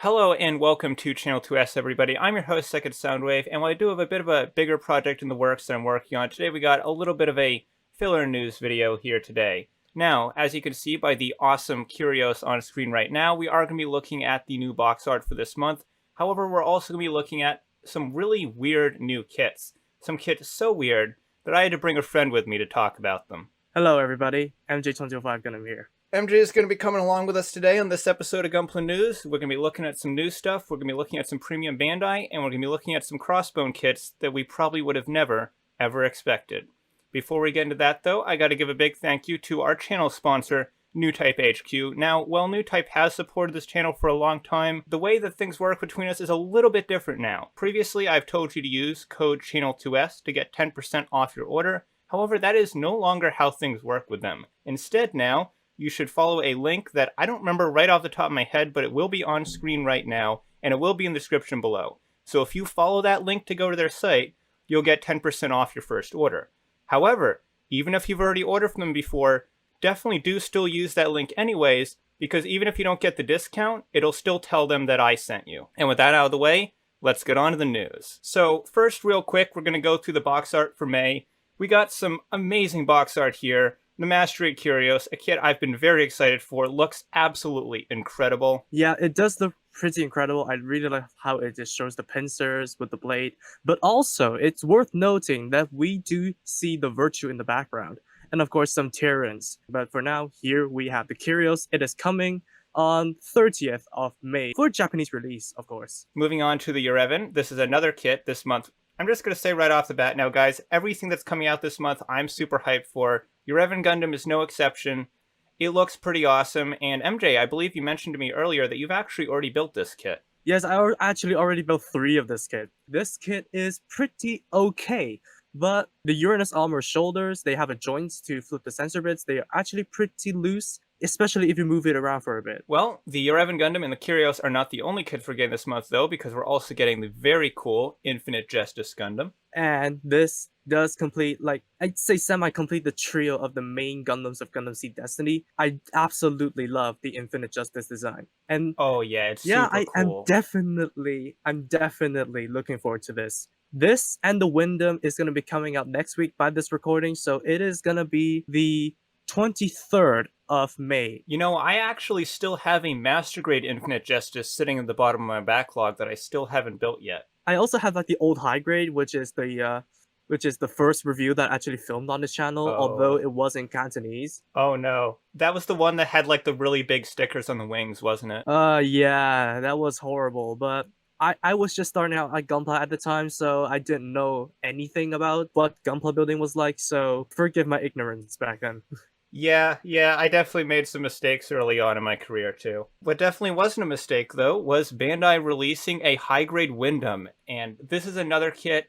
Hello and welcome to Channel 2S, everybody. I'm your host, Second Soundwave, and while I do have a bit of a bigger project in the works that I'm working on, today we got a little bit of a filler news video here today. Now, as you can see by the awesome Kurios on screen right now, we are going to be looking at the new box art for this month. However, we're also going to be looking at some really weird new kits. Some kits so weird that I had to bring a friend with me to talk about them. Hello, everybody. MJ205 Gundam here. MJ is going to be coming along with us today on this episode of Gunpla News. We're going to be looking at some new stuff, we're going to be looking at some premium Bandai, and we're going to be looking at some crossbone kits that we probably would have never, ever expected. Before we get into that, though, I got to give a big thank you to our channel sponsor, Newtype HQ. Now, while Newtype has supported this channel for a long time, the way that things work between us is a little bit different now. Previously, I've told you to use code CHANNEL2S to get 10% off your order. However, that is no longer how things work with them. Instead now, you should follow a link that I don't remember right off the top of my head, but it will be on screen right now, and it will be in the description below. So if you follow that link to go to their site, you'll get 10% off your first order. However, even if you've already ordered from them before, definitely do still use that link anyways, because even if you don't get the discount, it'll still tell them that I sent you. And with that out of the way, let's get on to the news. So first, real quick, we're going to go through the box art for May. We got some amazing box art here. The Mastery Kurios, a kit I've been very excited for, looks absolutely incredible. Yeah, it does look pretty incredible. I really like how it just shows the pincers with the blade. But also, it's worth noting that we do see the Virtue in the background. And of course, some Tyrants. But for now, here we have the Kurios. It is coming on 30th of May for Japanese release, of course. Moving on to the Yerevan, this is another kit this month. I'm just going to say right off the bat now, guys, everything that's coming out this month, I'm super hyped for. Yerevan Gundam is no exception. It looks pretty awesome. And MJ, I believe you mentioned to me earlier that you've actually already built this kit. Yes, I actually already built 3 of this kit. This kit is pretty okay. But the Uranus armor shoulders, they have a joints to flip the sensor bits. They are actually pretty loose, especially if you move it around for a bit. Well, the Yerevan Gundam and the Kurios are not the only kit for getting this month, though, because we're also getting the very cool Infinite Justice Gundam. And this does complete, like, I'd say semi-complete the trio of the main Gundams of Gundam Seed Destiny. I absolutely love the Infinite Justice design. And oh yeah, it's yeah, super cool. I'm definitely looking forward to this. This and the Windom is going to be coming out next week by this recording, so it is going to be the 23rd of May. You know, I actually still have a Master Grade Infinite Justice sitting at the bottom of my backlog that I still haven't built yet. I also have like the old high grade, which is the first review that I actually filmed on this channel, although it was in Cantonese. Oh no. That was the one that had like the really big stickers on the wings, wasn't it? Yeah, that was horrible, but I was just starting out at Gunpla at the time, so I didn't know anything about what Gunpla building was like, so forgive my ignorance back then. Yeah, I definitely made some mistakes early on in my career, too. What definitely wasn't a mistake, though, was Bandai releasing a high-grade Windom, and this is another kit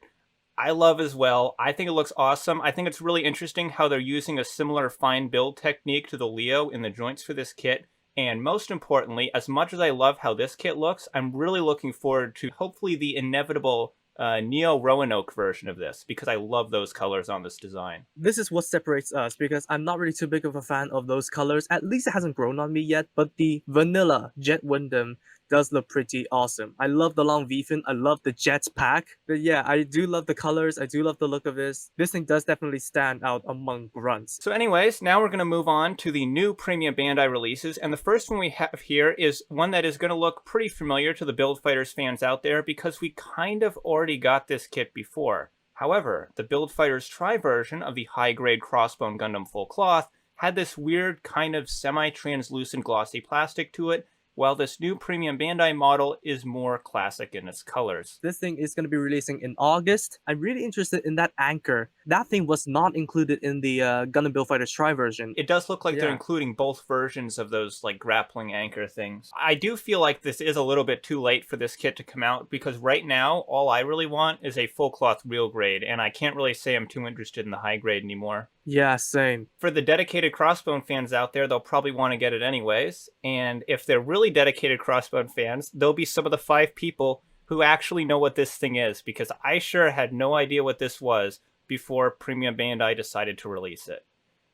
I love as well. I think it looks awesome. I think it's really interesting how they're using a similar fine build technique to the Leo in the joints for this kit, and most importantly, as much as I love how this kit looks, I'm really looking forward to hopefully the inevitable Neo Roanoke version of this, because I love those colors on this design. This is what separates us, because I'm not really too big of a fan of those colors. At least it hasn't grown on me yet, but the vanilla Jet Windom does look pretty awesome. I love the long V-fin, I love the jet pack. But yeah, I do love the colors, I do love the look of this. This thing does definitely stand out among grunts. So anyways, now we're going to move on to the new premium Bandai releases, and the first one we have here is one that is going to look pretty familiar to the Build Fighters fans out there, because we kind of already got this kit before. However, the Build Fighters Tri version of the high-grade Crossbone Gundam Full Cloth had this weird kind of semi-translucent glossy plastic to it, while this new premium Bandai model is more classic in its colors. This thing is going to be releasing in August. I'm really interested in that anchor. That thing was not included in the Gundam Build Fighters Tri version. It does look like they're including both versions of those like grappling anchor things. I do feel like this is a little bit too late for this kit to come out, because right now all I really want is a full cloth real grade, and I can't really say I'm too interested in the high grade anymore. Yeah, same. For the dedicated Crossbone fans out there, they'll probably want to get it anyways. And if they're really dedicated Crossbone fans, they'll be some of the 5 people who actually know what this thing is, because I sure had no idea what this was before Premium Bandai decided to release it.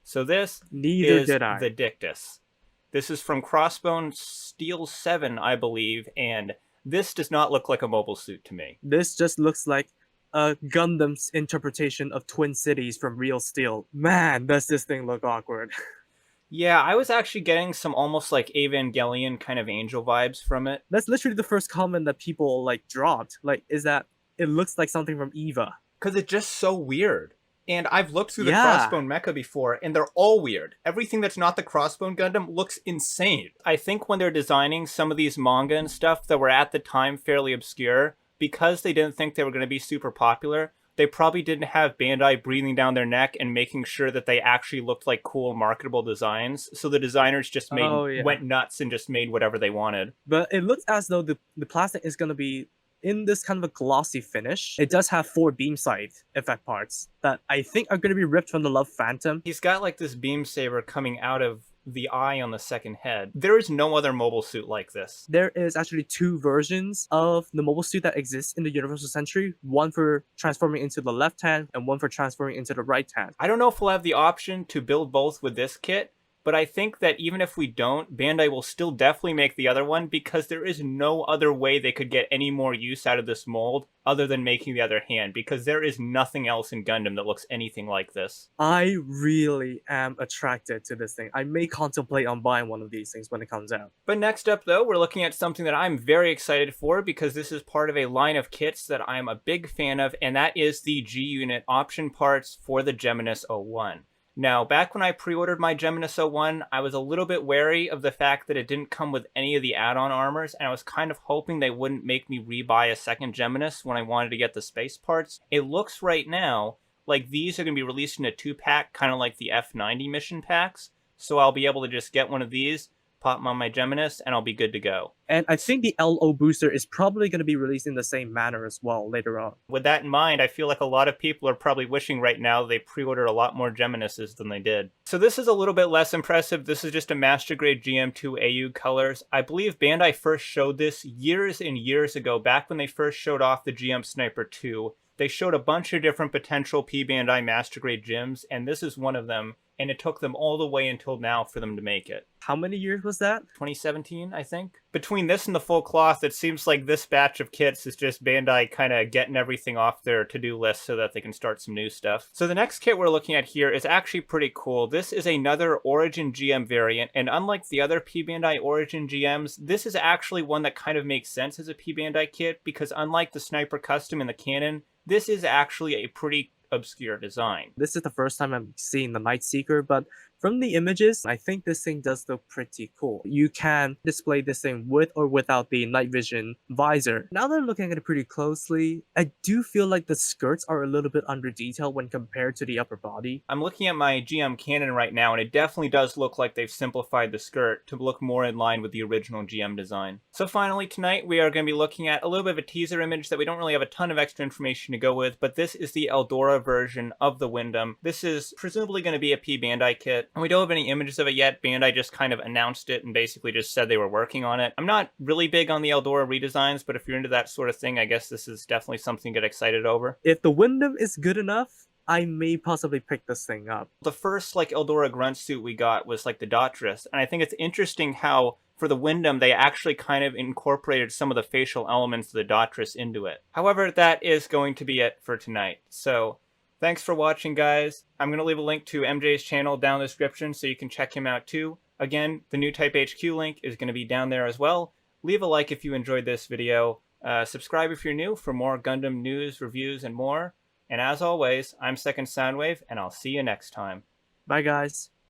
So this is the Dictus. This is from Crossbone Steel 7, I believe, and this does not look like a mobile suit to me. This just looks like a Gundam's interpretation of Twin Cities from Real Steel. Man, does this thing look awkward. Yeah, I was actually getting some almost like Evangelion kind of angel vibes from it. That's literally the first comment that people like dropped. Like, is that it looks like something from Eva. Because it's just so weird. And I've looked through the Yeah. Crossbone mecha before, and they're all weird. Everything that's not the Crossbone Gundam looks insane. I think when they're designing some of these manga and stuff that were at the time fairly obscure, because they didn't think they were going to be super popular, they probably didn't have Bandai breathing down their neck and making sure that they actually looked like cool, marketable designs. So the designers just went nuts and just made whatever they wanted. But it looks as though the plastic is going to be in this kind of a glossy finish. It does have 4 beam sight effect parts that I think are going to be ripped from the Love Phantom. He's got like this beam saber coming out of the eye on the second head. There is no other mobile suit like this. There is actually 2 versions of the mobile suit that exists in the Universal Century. One for transforming into the left hand and one for transforming into the right hand. I don't know if we'll have the option to build both with this kit, but I think that even if we don't, Bandai will still definitely make the other one because there is no other way they could get any more use out of this mold other than making the other hand, because there is nothing else in Gundam that looks anything like this. I really am attracted to this thing. I may contemplate on buying one of these things when it comes out. But next up though, we're looking at something that I'm very excited for because this is part of a line of kits that I'm a big fan of, and that is the GUnit Option parts for the Geminus 01. Now, back when I pre-ordered my Geminus 01, I was a little bit wary of the fact that it didn't come with any of the add-on armors, and I was kind of hoping they wouldn't make me rebuy a second Geminus when I wanted to get the space parts. It looks right now like these are going to be released in a 2-pack, kind of like the F90 mission packs, so I'll be able to just get one of these, pop them on my Geminus, and I'll be good to go. And I think the LO booster is probably going to be released in the same manner as well later on. With that in mind, I feel like a lot of people are probably wishing right now they pre-ordered a lot more Geminuses than they did. So this is a little bit less impressive. This is just a Master Grade GM2 AU colors. I believe Bandai first showed this years and years ago, back when they first showed off the GM Sniper 2. They showed a bunch of different potential P Bandai Master Grade Gems, and this is one of them. And it took them all the way until now for them to make it. How many years was that? 2017, I think. Between this and the full cloth, it seems like this batch of kits is just Bandai kind of getting everything off their to-do list so that they can start some new stuff. So the next kit we're looking at here is actually pretty cool. This is another Origin GM variant, and unlike the other P Bandai Origin GMs, this is actually one that kind of makes sense as a P Bandai kit, because unlike the Sniper Custom and the Cannon, this is actually a pretty obscure design. This is the first time I'm seeing the Night Seeker, but from the images, I think this thing does look pretty cool. You can display this thing with or without the night vision visor. Now that I'm looking at it pretty closely, I do feel like the skirts are a little bit under detail when compared to the upper body. I'm looking at my GM Cannon right now, and it definitely does look like they've simplified the skirt to look more in line with the original GM design. So finally tonight, we are going to be looking at a little bit of a teaser image that we don't really have a ton of extra information to go with, but this is the Eldora version of the Windom. This is presumably going to be a P Bandai kit, and we don't have any images of it yet. Bandai just kind of announced it and basically just said they were working on it. I'm not really big on the Eldora redesigns, but if you're into that sort of thing, I guess this is definitely something to get excited over. If the Windom is good enough, I may possibly pick this thing up. The first like Eldora grunt suit we got was like the Daughters, and I think it's interesting how for the Windom, they actually kind of incorporated some of the facial elements of the Daughters into it. However, that is going to be it for tonight. So thanks for watching, guys. I'm going to leave a link to MJ's channel down in the description so you can check him out too. Again, the Newtype HQ link is going to be down there as well. Leave a like if you enjoyed this video. Subscribe if you're new for more Gundam news, reviews, and more. And as always, I'm Second Soundwave, and I'll see you next time. Bye, guys.